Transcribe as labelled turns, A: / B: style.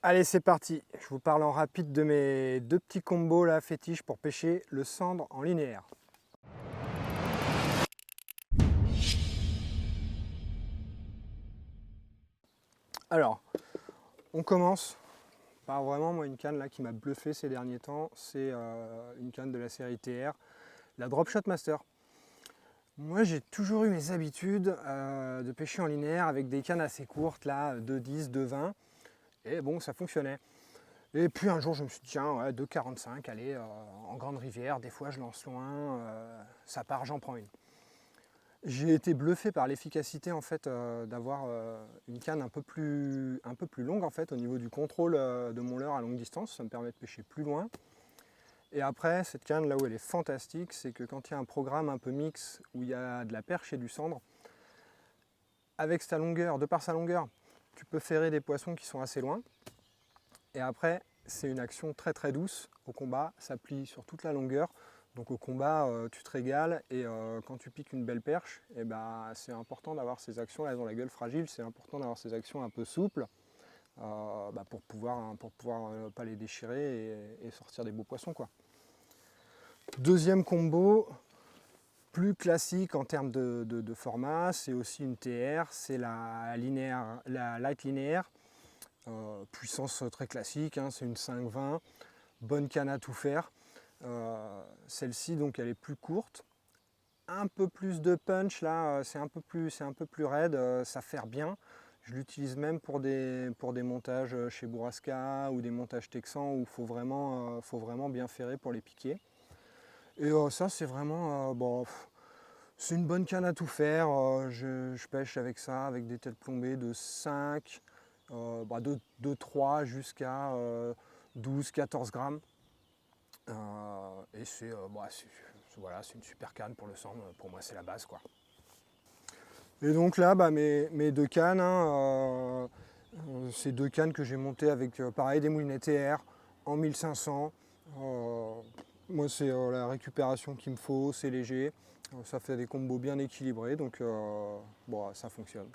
A: Allez, c'est parti. Je vous parle en rapide de mes deux petits combos là, fétiches pour pêcher le sandre en linéaire. Alors, on commence par vraiment moi une canne là qui m'a bluffé ces derniers temps. C'est une canne de la série TR, la Drop Shot Master. Moi, j'ai toujours eu mes habitudes de pêcher en linéaire avec des cannes assez courtes là, 2,10, 2,20. Et bon, ça fonctionnait. Et puis un jour, je me suis dit, tiens, ouais, 2,45, allez, en grande rivière, des fois je lance loin, ça part, j'en prends une. J'ai été bluffé par l'efficacité en fait d'avoir une canne un peu plus longue en fait au niveau du contrôle de mon leurre à longue distance, ça me permet de pêcher plus loin. Et après, cette canne là où elle est fantastique, c'est que quand il y a un programme un peu mix où il y a de la perche et du sandre, avec sa longueur, de par sa longueur, tu peux ferrer des poissons qui sont assez loin. Et après, c'est une action très très douce au combat, ça plie sur toute la longueur. Donc au combat, tu te régales et quand tu piques une belle perche, eh ben, c'est important d'avoir ces actions, elles ont la gueule fragile, c'est important d'avoir ces actions un peu souples pour pouvoir pas les déchirer et sortir des beaux poissons, quoi. Deuxième combo, plus classique en termes de format, c'est aussi une TR, c'est la light linéaire. Puissance très classique, hein, c'est une 5,20, bonne canne à tout faire. Celle-ci donc elle est plus courte, un peu plus de punch là, c'est un peu plus raide, ça ferre bien. Je l'utilise même pour des montages chez Bourrasca ou des montages texans où il faut vraiment bien ferrer pour les piquer. Et ça c'est vraiment c'est une bonne canne à tout faire. Je pêche avec ça, avec des têtes plombées de 5, de 3 jusqu'à 12-14 grammes. Et voilà, c'est une super canne pour le sandre. Pour moi, c'est la base, quoi. Et donc là, mes deux cannes, hein, ces deux cannes que j'ai montées avec pareil des moulinettes TR en 1500. Moi, c'est la récupération qu'il me faut, c'est léger. Ça fait des combos bien équilibrés, donc ça fonctionne.